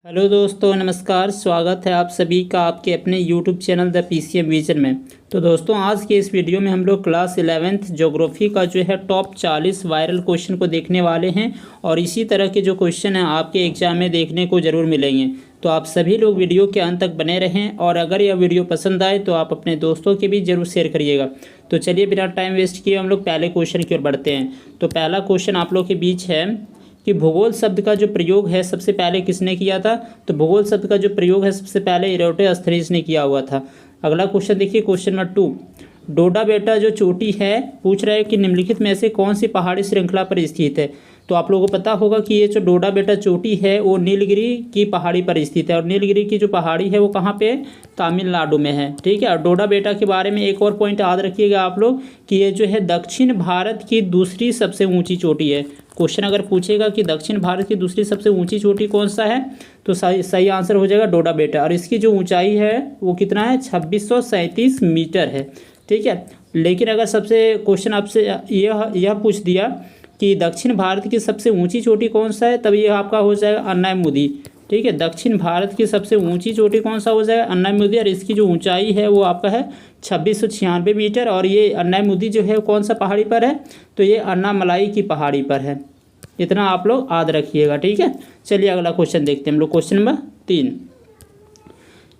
Hello दोस्तों, नमस्कार। स्वागत है आप सभी का आपके अपने YouTube channel the PCM vision में। तो दोस्तों, आज के इस वीडियो में हम लोग क्लास 11th ज्योग्राफी का जो है टॉप 40 वायरल क्वेश्चन को देखने वाले हैं और इसी तरह के जो क्वेश्चन हैं आपके एग्जाम में देखने को ज़रूर मिलेंगे। तो आप सभी लोग वीडियो के अंत तक बने रहें और अगर यह वीडियो पसंद आए तो आप अपने दोस्तों के भी ज़रूर शेयर करिएगा। तो चलिए बिना टाइम वेस्ट किए हम लोग पहले क्वेश्चन की ओर बढ़ते हैं। तो पहला क्वेश्चन आप लोग के बीच है कि भूगोल शब्द का जो प्रयोग है सबसे पहले किसने किया था। तो भूगोल शब्द का जो प्रयोग है सबसे पहले इरेटोस्थनीज ने किया हुआ था। अगला क्वेश्चन देखिए, क्वेश्चन नंबर 2। डोडा बेटा जो चोटी है पूछ रहा है कि निम्नलिखित में से कौन सी पहाड़ी श्रृंखला पर स्थित है। तो आप लोगों को पता होगा कि ये जो डोडा बेटा चोटी है वो नीलगिरी की पहाड़ी पर स्थित है और नीलगिरी की जो पहाड़ी है वो कहाँ पे, तमिलनाडु में है। ठीक है। और डोडा बेटा के बारे में एक और पॉइंट याद रखिएगा आप लोग कि ये जो है दक्षिण भारत की दूसरी सबसे ऊंची चोटी है। क्वेश्चन अगर पूछेगा कि दक्षिण भारत की दूसरी सबसे ऊंची चोटी कौन सा है तो सही आंसर हो जाएगा डोडा बेटा। और इसकी जो ऊंचाई है वो कितना है, 2637 मीटर है। ठीक है। लेकिन अगर सबसे क्वेश्चन आपसे यह पूछ दिया कि दक्षिण भारत की सबसे ऊंची चोटी कौन सा है, तब ये आपका हो जाएगा अन्नायमुदी। ठीक है। दक्षिण भारत की सबसे ऊंची चोटी कौन सा हो जाएगा, अन्नायमुदी। और इसकी जो ऊंचाई है वो आपका है 2696 मीटर। और ये अन्नायमुदी जो है कौन सा पहाड़ी पर है, तो ये अन्नामलाई की पहाड़ी पर है। इतना आप लोग याद रखिएगा। ठीक है। चलिए अगला क्वेश्चन देखते हैं हम लोग। Question number 3।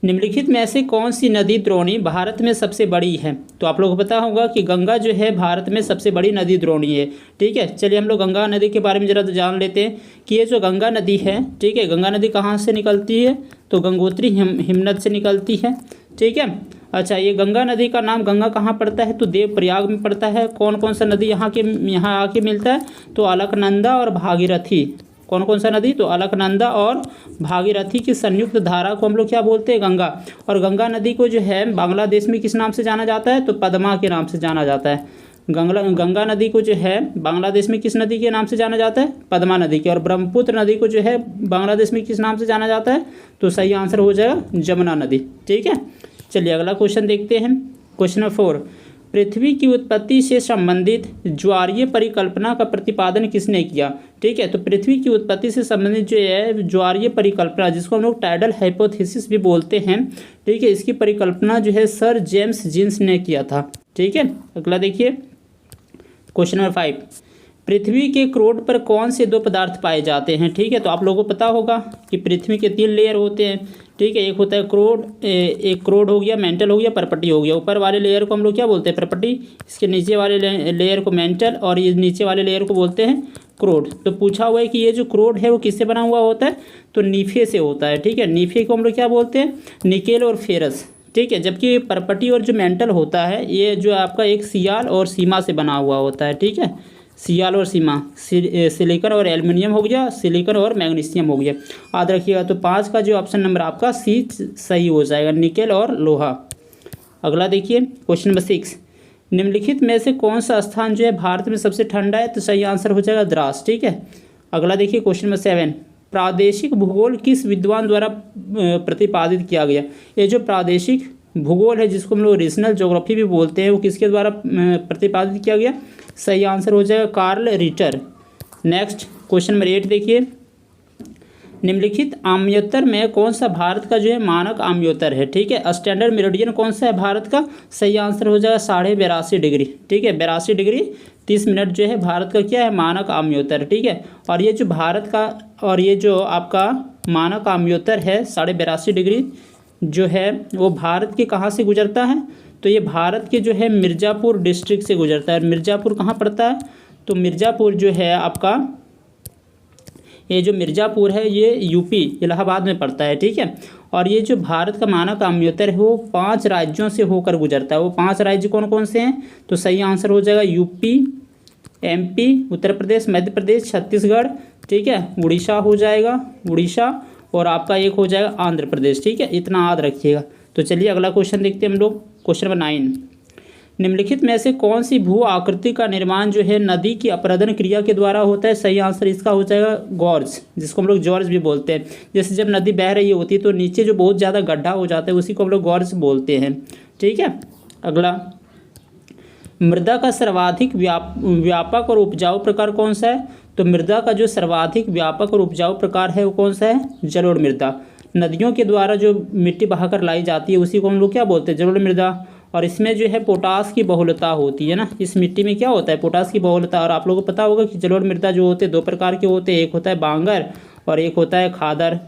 निम्नलिखित में से कौन सी नदी द्रोणी भारत में सबसे बड़ी है। तो आप लोगों को पता होगा कि गंगा जो है भारत में सबसे बड़ी नदी द्रोणी है। ठीक है। चलिए हम लोग गंगा नदी के बारे में ज़रा जान लेते हैं कि ये जो गंगा नदी है, ठीक है, गंगा नदी कहाँ से निकलती है, तो गंगोत्री हिमनद से निकलती है। ठीक है। अच्छा, ये गंगा नदी का नाम गंगा कहाँ पड़ता है, तो देवप्रयाग में पड़ता है। कौन कौन सा नदी यहाँ आके मिलता है, तो अलकनंदा और भागीरथी। कौन कौन सा नदी, तो अलकनंदा और भागीरथी की संयुक्त धारा को हम लोग क्या बोलते हैं, गंगा। और गंगा नदी को जो है बांग्लादेश में किस नाम से जाना जाता है, तो पद्मा के नाम से जाना जाता है। गंगा नदी को जो है बांग्लादेश में किस नदी के नाम से जाना जाता है, पद्मा नदी के। और ब्रह्मपुत्र नदी को जो है बांग्लादेश में किस नाम से जाना जाता है, तो सही आंसर हो जाएगा जमुना नदी। ठीक है। चलिए अगला क्वेश्चन देखते हैं। Question number 4। पृथ्वी की उत्पत्ति से संबंधित ज्वारीय परिकल्पना का प्रतिपादन किसने किया। ठीक है। तो पृथ्वी की उत्पत्ति से संबंधित जो है ज्वारीय परिकल्पना, जिसको हम लोग टाइडल हाइपोथेसिस भी बोलते हैं, ठीक है, इसकी परिकल्पना जो है सर जेम्स जीन्स ने किया था। ठीक है। अगला देखिए, क्वेश्चन नंबर 5। पृथ्वी के क्रोड पर कौन से दो पदार्थ पाए जाते हैं। ठीक है। तो आप लोगों को पता होगा कि पृथ्वी के 3 लेयर होते हैं। ठीक है। एक होता है क्रोड, एक क्रोड हो गया, मेंटल हो गया, परपटी हो गया। ऊपर वाले लेयर को हम लोग क्या बोलते हैं, परपटी। इसके नीचे वाले लेयर को मेंटल और ये नीचे वाले लेयर को बोलते हैं क्रोड। तो पूछा हुआ है कि ये जो क्रोड है वो किससे बना हुआ होता है, तो नीफे से होता है। ठीक है। नीफे को हम लोग क्या बोलते हैं, निकेल और फेरस। ठीक है। जबकि परपटी और जो मेंटल होता है ये जो आपका एक सियाल और सीमा से बना हुआ होता है। ठीक है। सियाल और सीमा, सिलिकॉन और एल्युमिनियम हो गया, सिलिकॉन और मैग्नीशियम हो गया। याद रखिएगा। तो 5 का जो ऑप्शन नंबर आपका सी सही हो जाएगा, निकेल और लोहा। अगला देखिए, क्वेश्चन नंबर 6। निम्नलिखित में से कौन सा स्थान जो है भारत में सबसे ठंडा है, तो सही आंसर हो जाएगा द्रास। ठीक है। अगला देखिए, क्वेश्चन नंबर 7। प्रादेशिक भूगोल किस विद्वान द्वारा प्रतिपादित किया गया। ये जो प्रादेशिक भूगोल है जिसको हम लोग रीजनल ज्योग्राफी भी बोलते हैं, वो किसके द्वारा प्रतिपादित किया गया, सही आंसर हो जाएगा Carl Ritter. Next question number 8 देखिए। निम्नलिखित आम्योत्तर में कौन सा भारत का जो है मानक आम्योत्तर है। ठीक है। स्टैंडर्ड मेरिडियन कौन सा है भारत का, सही आंसर हो जाएगा 82.5 डिग्री। ठीक है। 82 डिग्री 30 मिनट जो है भारत का क्या है, मानक आम्योत्तर। ठीक है। और ये जो भारत का और ये जो आपका मानक आम्योत्तर है 82.5 डिग्री जो है वो भारत के कहाँ से गुजरता है, तो ये भारत के जो है मिर्ज़ापुर डिस्ट्रिक्ट से गुजरता है। मिर्ज़ापुर कहाँ पड़ता है, तो मिर्ज़ापुर जो है आपका, ये जो मिर्ज़ापुर है ये यूपी इलाहाबाद में पड़ता है। ठीक है। और ये जो भारत का मानक आम्योत्तर है वो 5 राज्यों से होकर गुजरता है। वो 5 राज्य कौन कौन से हैं, तो सही आंसर हो जाएगा यूपी, एमपी, उत्तर प्रदेश, मध्य प्रदेश, छत्तीसगढ़। ठीक है। उड़ीसा हो जाएगा, उड़ीसा, और आपका एक हो जाएगा आंध्र प्रदेश। ठीक है। इतना याद रखिएगा। तो चलिए अगला क्वेश्चन देखते हैं हम लोग। Question number 9। निम्नलिखित में से कौन सी भू आकृति का निर्माण जो है नदी की अपरदन क्रिया के द्वारा होता है, सही आंसर इसका हो जाएगा गॉर्ज, जिसको हम लोग जॉर्ज भी बोलते हैं। जैसे जब नदी बह रही होती है तो नीचे जो बहुत ज़्यादा गड्ढा हो जाता है उसी को हम लोग गॉर्ज बोलते हैं। ठीक है। अगला, मृदा का सर्वाधिक व्यापक और उपजाऊ प्रकार कौन सा है, तो मृदा का जो सर्वाधिक व्यापक और उपजाऊ प्रकार है वो कौन सा है? जलोढ़ मृदा। नदियों के द्वारा जो मिट्टी बहाकर लाई जाती है उसी को हम लोग क्या बोलते हैं? जलोढ़ मृदा। और इसमें जो है पोटास की बहुलता होती है ना, इस मिट्टी में क्या होता है? पोटास की बहुलता। और आप लोगों को पता होगा कि जलोढ़ मृदा जो होते हैं दो प्रकार के होते हैं, एक होता है बांगर और एक होता है खादर।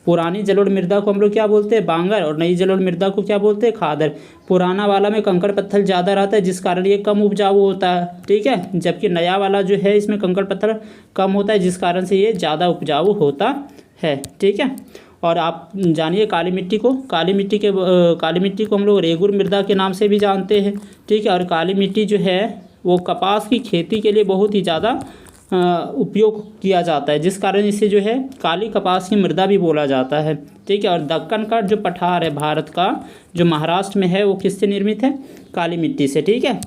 पुरानी जलोढ़ मृदा को हम लोग क्या बोलते हैं? बांगर। और नई जलोढ़ मृदा को क्या बोलते हैं? खादर। पुराना वाला में कंकड़ पत्थर ज़्यादा रहता है जिस कारण ये कम उपजाऊ होता है, ठीक है, जबकि नया वाला जो है इसमें कंकड़ पत्थर कम होता है जिस कारण से ये ज़्यादा उपजाऊ होता है, ठीक है। और आप जानिए काली मिट्टी को। काली मिट्टी को हम लोग रेगुर मृदा के नाम से भी जानते हैं, ठीक है। और काली मिट्टी जो है वो कपास की खेती के लिए बहुत ही ज़्यादा उपयोग किया जाता है जिस कारण इसे जो है काली कपास की मृदा भी बोला जाता है, ठीक है। और दक्कन का जो पठार है भारत का, जो महाराष्ट्र में है, वो किससे निर्मित है? काली मिट्टी से, ठीक है।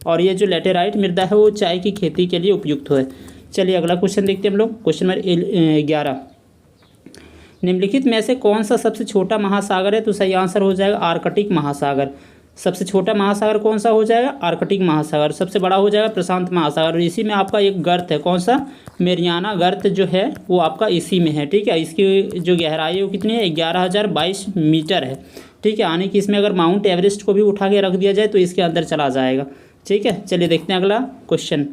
और ये जो लेटेराइट मृदा है वो चाय की खेती के लिए उपयुक्त है। चलिए अगला क्वेश्चन देखते हैं हम लोग। क्वेश्चन नंबर 11, निम्नलिखित में से कौन सा सबसे छोटा महासागर है? तो सही आंसर हो जाएगा आर्कटिक महासागर। सबसे छोटा महासागर कौन सा हो जाएगा? आर्कटिक महासागर। सबसे बड़ा हो जाएगा प्रशांत महासागर। और इसी में आपका एक गर्त है, कौन सा? मेरियाना गर्त जो है वो आपका इसी में है, ठीक है। इसकी जो गहराई है वो कितनी है? 11,022 मीटर है, ठीक है। यानी कि इसमें अगर माउंट एवरेस्ट को भी उठा के रख दिया जाए तो इसके अंदर चला जाएगा, ठीक है। चलिए देखते हैं अगला क्वेश्चन।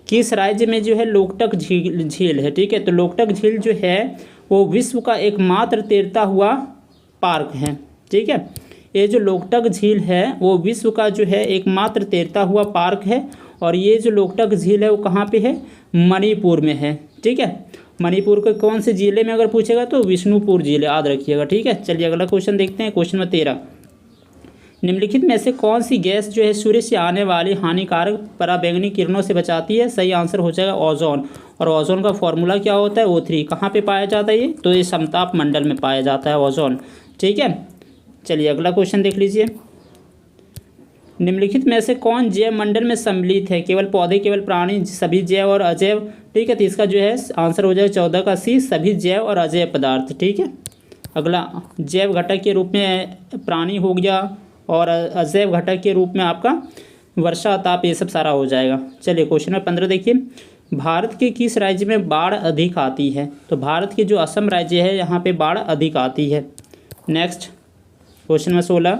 किस राज्य में जो है लोकटक झील है? ठीक है, तो लोकटक झील जो है वो विश्व का एकमात्र तैरता हुआ पार्क है, ठीक है। ये जो लोकटक झील है वो विश्व का जो है एकमात्र तैरता हुआ पार्क है। और ये जो लोकटक झील है वो कहाँ पे है? मणिपुर में है, ठीक है। मणिपुर के कौन से जिले में अगर पूछेगा तो विष्णुपुर जिले, याद रखिएगा, ठीक है। चलिए अगला क्वेश्चन देखते हैं। क्वेश्चन नंबर 13, निम्नलिखित में से कौन सी गैस जो है सूर्य से आने वाली हानिकारक पराबैंगनी किरणों से बचाती है? सही आंसर हो जाएगा ओजोन। और ओजोन का फॉर्मूला क्या होता है? O3। कहाँ पे पाया जाता है ये? तो ये समताप मंडल में पाया जाता है ओजोन, ठीक है। चलिए अगला क्वेश्चन देख लीजिए। निम्नलिखित में से कौन जैव मंडल में सम्मिलित है? केवल पौधे, केवल प्राणी, सभी जैव और अजैव, ठीक है। तो इसका जो है आंसर हो जाएगा 14 का C, सभी जैव और अजैव पदार्थ, ठीक है। अगला जैव घटक के रूप में प्राणी हो गया और अजैव घटक के रूप में आपका वर्षा, ताप, ये सब सारा हो जाएगा। चलिए क्वेश्चन नंबर 15 देखिए। भारत के किस राज्य में बाढ़ अधिक आती है? तो भारत के जो असम राज्य है यहाँ पे बाढ़ अधिक आती है। नेक्स्ट क्वेश्चन नंबर 16,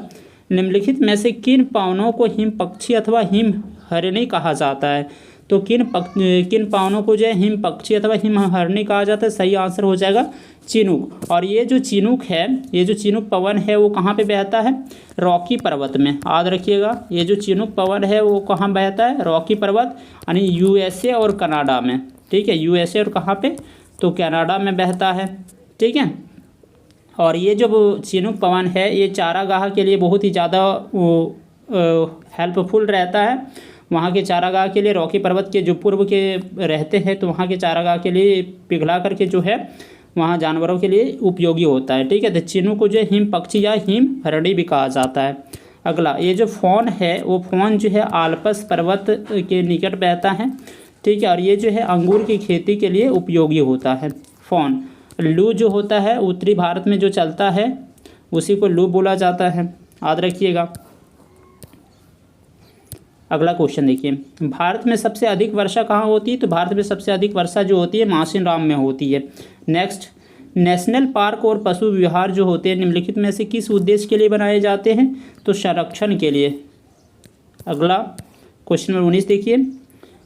निम्नलिखित में से किन पावनों को हिम पक्षी अथवा हिम हरिणी कहा जाता है? तो किन पावनों को जो है हिम पक्षी अथवा हिम हरिणी कहा जाता है? सही आंसर हो जाएगा चिनूक। और ये जो चिनूक है, ये जो चिनूक पवन है वो कहाँ पे बहता है? रॉकी पर्वत में, याद रखिएगा। ये जो चिनूक पवन है वो कहाँ बहता है? रॉकी पर्वत, यानी USA और कनाडा में, ठीक है। USA और कहाँ पे? तो कनाडा में बहता है, ठीक है। और ये जो चिनूक पवन है ये चारागाह के लिए बहुत ही ज़्यादा हेल्पफुल रहता है। वहाँ के चारागाह के लिए, रॉकी पर्वत के जो पूर्व के रहते हैं तो वहाँ के चारागाह के लिए पिघला करके जो है वहाँ जानवरों के लिए उपयोगी होता है, ठीक है। तो चिनूक को जो है हिम पक्षी या हिम हरिणी भी कहा जाता है। अगला ये जो फॉन है वो फॉन जो है आल्पस पर्वत के निकट बहता है, ठीक है। और ये जो है अंगूर की खेती के लिए उपयोगी होता है फॉन। लू जो होता है उत्तरी भारत में जो चलता है उसी को लू बोला जाता है, याद रखिएगा। अगला क्वेश्चन देखिए। भारत में सबसे अधिक वर्षा कहाँ होती है? तो भारत में सबसे अधिक वर्षा जो होती है मासिनराम में होती है। नेक्स्ट, नेशनल पार्क और पशु विहार जो होते हैं निम्नलिखित में से किस उद्देश्य के लिए बनाए जाते हैं? तो संरक्षण के लिए। अगला क्वेश्चन नंबर 19 देखिए।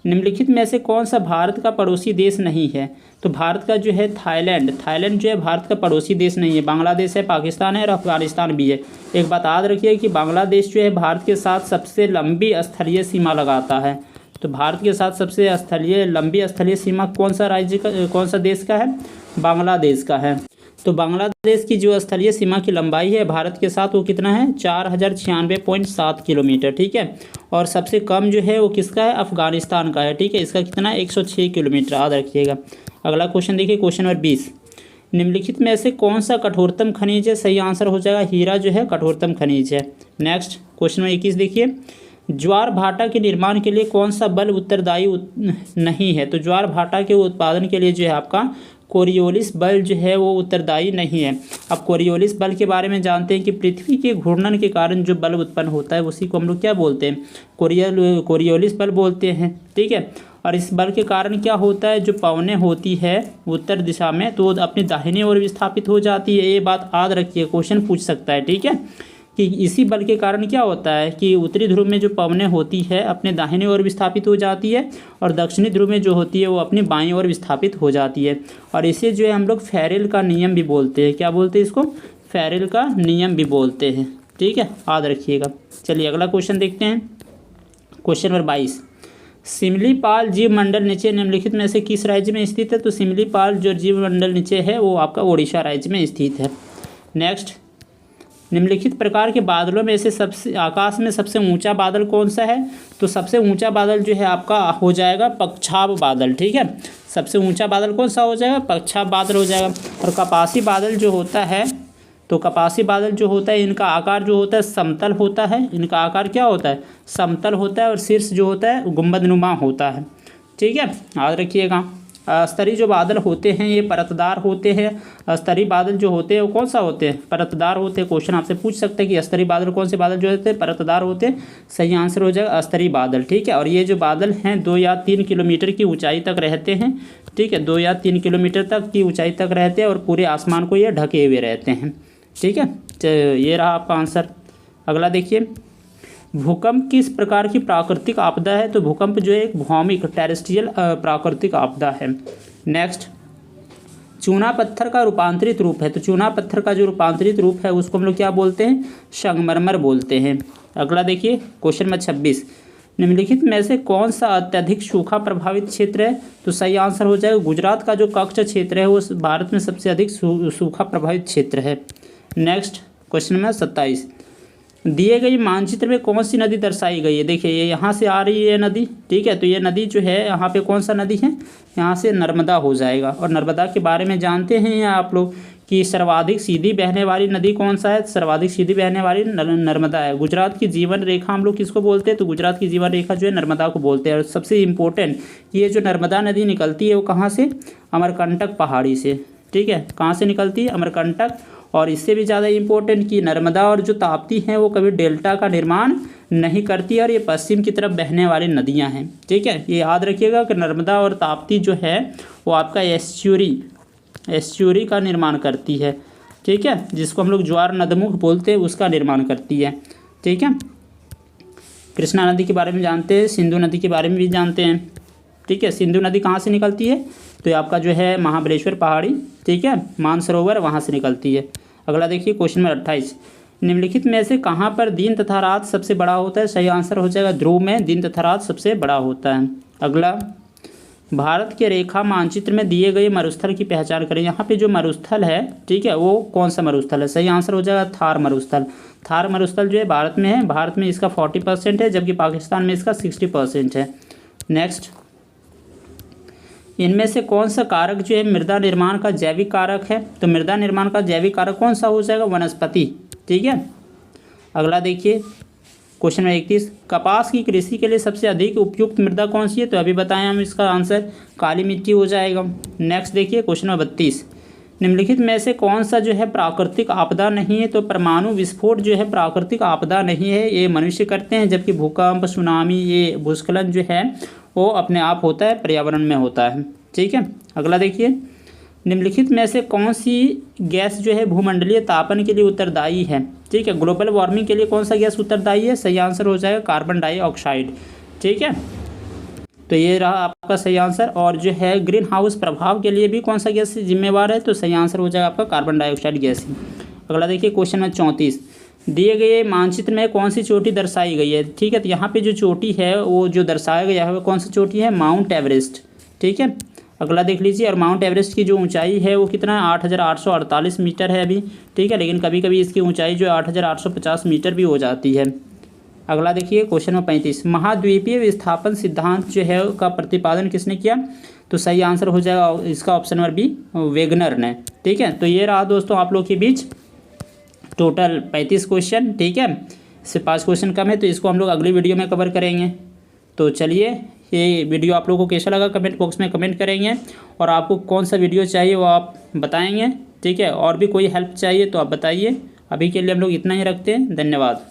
निम्नलिखित में से कौन सा भारत का पड़ोसी देश नहीं है? तो भारत का जो है थाईलैंड जो है भारत का पड़ोसी देश नहीं है। बांग्लादेश है, पाकिस्तान है और अफगानिस्तान भी है। एक बात याद रखिए कि बांग्लादेश जो है भारत के साथ सबसे लंबी स्थलीय सीमा लगाता है। तो भारत के साथ सबसे लंबी स्थलीय सीमा कौन सा देश का है? बांग्लादेश का है। तो बांग्लादेश की जो स्थलीय सीमा की लंबाई है भारत के साथ वो कितना है? 4096.7 किलोमीटर, ठीक है। और सबसे कम जो है वो किसका है? अफगानिस्तान का है, ठीक है। इसका कितना? 106 किलोमीटर, याद रखिएगा। अगला क्वेश्चन देखिए, क्वेश्चन नंबर 20। निम्नलिखित में से कौन सा कठोरतम खनिज है? सही आंसर हो जाएगा हीरा जो है कठोरतम खनिज है। नेक्स्ट क्वेश्चन नंबर 21 देखिए। ज्वार भाटा के निर्माण के लिए कौन सा बल उत्तरदायी नहीं है? तो ज्वार भाटा के उत्पादन के लिए जो है आपका कोरियोलिस बल जो है वो उत्तरदायी नहीं है। अब कोरियोलिस बल के बारे में जानते हैं कि पृथ्वी के घूर्णन के कारण जो बल उत्पन्न होता है उसी को हम लोग क्या बोलते हैं? कोरियोलिस बल बोलते हैं, ठीक है। और इस बल के कारण क्या होता है, जो पवनें होती है उत्तर दिशा में तो अपनी दाहिनी ओर विस्थापित हो जाती है। ये बात याद रखिए, क्वेश्चन पूछ सकता है, ठीक है, कि इसी बल के कारण क्या होता है कि उत्तरी ध्रुव में जो पवनें होती है अपने दाहिनी ओर विस्थापित हो जाती है और दक्षिणी ध्रुव में जो होती है वो अपनी बाईं ओर विस्थापित हो जाती है। और इसे जो है हम लोग फेरेल का नियम भी बोलते हैं। क्या बोलते हैं इसको? फेरेल का नियम भी बोलते हैं, ठीक है, याद रखिएगा। चलिए अगला क्वेश्चन देखते हैं। क्वेश्चन नंबर 22, सिमलीपाल जीव मंडल नीचे निम्नलिखित में से किस राज्य में स्थित है? तो सिमलीपाल जो जीव मंडल नीचे है वो आपका ओडिशा राज्य में स्थित है। नेक्स्ट, निम्नलिखित प्रकार के बादलों में से सबसे आकाश में सबसे ऊंचा बादल कौन सा है? तो सबसे ऊंचा बादल जो है आपका हो जाएगा पक्षाभ बादल, ठीक है। सबसे ऊंचा बादल कौन सा हो जाएगा? पक्षाभ बादल हो जाएगा। और कपासी बादल जो होता है, तो कपासी बादल जो होता है इनका आकार जो होता है समतल होता है। इनका आकार क्या होता है? समतल होता है और शीर्ष जो होता है गुंबदनुमा होता है, ठीक है, याद रखिएगा। स्तरीय जो बादल होते हैं ये परतदार होते हैं। स्तरीय बादल जो होते हैं वो कौन सा होते हैं? परतदार होते हैं। क्वेश्चन आपसे पूछ सकते हैं कि स्तरीय बादल कौन से बादल जो होते हैं? परतदार होते हैं। सही आंसर हो जाएगा स्तरीय बादल, ठीक है। और ये जो बादल हैं 2 या 3 किलोमीटर की ऊंचाई तक रहते हैं, ठीक है, 2 या 3 किलोमीटर तक की ऊंचाई तक रहते हैं और पूरे आसमान को ये ढके हुए रहते हैं, ठीक है। ये रहा आपका आंसर। अगला देखिए, भूकंप किस प्रकार की प्राकृतिक आपदा है? तो भूकंप जो है एक भौमिक टेरेस्ट्रियल प्राकृतिक आपदा है। नेक्स्ट, चूना पत्थर का रूपांतरित रूप है। तो चूना पत्थर का जो रूपांतरित रूप है उसको हम लोग क्या बोलते हैं? संगमरमर बोलते हैं। अगला देखिए, क्वेश्चन नंबर 26, निम्नलिखित में से कौन सा अत्यधिक सूखा प्रभावित क्षेत्र है? तो सही आंसर हो जाएगा गुजरात का जो कच्छ क्षेत्र है वो भारत में सबसे अधिक सूखा प्रभावित क्षेत्र है। नेक्स्ट, क्वेश्चन नंबर 27, दिए गए मानचित्र में कौन सी नदी दर्शाई गई है? देखिए ये यहाँ से आ रही है नदी, ठीक है, तो ये नदी जो है यहाँ पे कौन सा नदी है? यहाँ से नर्मदा हो जाएगा। और नर्मदा के बारे में जानते हैं आप लोग कि सर्वाधिक सीधी बहने वाली नदी कौन सा है? सर्वाधिक सीधी बहने वाली नर्मदा है। गुजरात की जीवन रेखा हम लोग किसको बोलते हैं? तो गुजरात की जीवन रेखा जो है नर्मदा को बोलते हैं। और सबसे इम्पोर्टेंट ये जो नर्मदा नदी निकलती है वो कहाँ से? अमरकंटक पहाड़ी से, ठीक है, कहाँ से निकलती है? अमरकंटक। और इससे भी ज़्यादा इम्पोर्टेंट कि नर्मदा और जो ताप्ती हैं वो कभी डेल्टा का निर्माण नहीं करती और ये पश्चिम की तरफ बहने वाली नदियां हैं, ठीक है। ये याद रखिएगा कि नर्मदा और ताप्ती जो है वो आपका एस्चुरी का निर्माण करती है, ठीक है, जिसको हम लोग ज्वार नदमुख बोलते हैं, उसका निर्माण करती है, ठीक है। कृष्णा नदी के बारे में जानते हैं, सिंधु नदी के बारे में भी जानते हैं, ठीक है। सिंधु नदी कहाँ से निकलती है? तो ये आपका जो है महाबलेश्वर पहाड़ी, ठीक है, मानसरोवर वहाँ से निकलती है। अगला देखिए, क्वेश्चन नंबर 28, निम्नलिखित में से कहाँ पर दिन तथा रात सबसे बड़ा होता है? सही आंसर हो जाएगा ध्रुव में दिन तथा रात सबसे बड़ा होता है। अगला, भारत के रेखा मानचित्र में दिए गए मरुस्थल की पहचान करें। यहाँ पे जो मरुस्थल है, ठीक है, वो कौन सा मरुस्थल है? सही आंसर हो जाएगा थार मरुस्थल। थार मरुस्थल जो है भारत में है। भारत में इसका 40% है जबकि पाकिस्तान में इसका 60% है। नेक्स्ट, इनमें से कौन सा कारक जो है मृदा निर्माण का जैविक कारक है? तो मृदा निर्माण का जैविक कारक कौन सा हो जाएगा? वनस्पति, ठीक है। अगला देखिए, क्वेश्चन नंबर 31, कपास की कृषि के लिए सबसे अधिक उपयुक्त मृदा कौन सी है? तो अभी बताएं हम, इसका आंसर काली मिट्टी हो जाएगा। नेक्स्ट देखिए, क्वेश्चन नंबर 32, निम्नलिखित में से कौन सा जो है प्राकृतिक आपदा नहीं है? तो परमाणु विस्फोट जो है प्राकृतिक आपदा नहीं है, ये मनुष्य करते हैं, जबकि भूकंप, सुनामी, ये भूस्खलन जो है वो अपने आप होता है, पर्यावरण में होता है, ठीक है। अगला देखिए, निम्नलिखित में से कौन सी गैस जो है भूमंडलीय तापन के लिए उत्तरदायी है? ठीक है, ग्लोबल वार्मिंग के लिए कौन सा गैस उत्तरदायी है? सही आंसर हो जाएगा कार्बन डाइऑक्साइड, ठीक है। तो ये रहा आपका सही आंसर। और जो है ग्रीन हाउस प्रभाव के लिए भी कौन सा गैस जिम्मेवार है? तो सही आंसर हो जाएगा आपका कार्बन डाइऑक्साइड गैस ही। अगला देखिए, क्वेश्चन नंबर 34, दिए गए मानचित्र में कौन सी चोटी दर्शाई गई है? ठीक है, तो यहाँ पे जो चोटी है वो जो दर्शाया गया है वो कौन सी चोटी है? माउंट एवरेस्ट, ठीक है। अगला देख लीजिए, और माउंट एवरेस्ट की जो ऊंचाई है वो कितना है? 8,848 मीटर है अभी, ठीक है, लेकिन कभी कभी इसकी ऊंचाई जो है 8,850 मीटर भी हो जाती है। अगला देखिए, क्वेश्चन नंबर 35, महाद्वीपीय विस्थापन सिद्धांत जो है का प्रतिपादन किसने किया? तो सही आंसर हो जाएगा इसका ऑप्शन नंबर बी, वेगनर ने, ठीक है। तो ये रहा दोस्तों आप लोग के बीच टोटल 35 क्वेश्चन, ठीक है, इससे 5 क्वेश्चन कम है, तो इसको हम लोग अगली वीडियो में कवर करेंगे। तो चलिए, ये वीडियो आप लोगों को कैसा लगा कमेंट बॉक्स में कमेंट करेंगे, और आपको कौन सा वीडियो चाहिए वो आप बताएंगे, ठीक है। और भी कोई हेल्प चाहिए तो आप बताइए। अभी के लिए हम लोग इतना ही रखते हैं, धन्यवाद।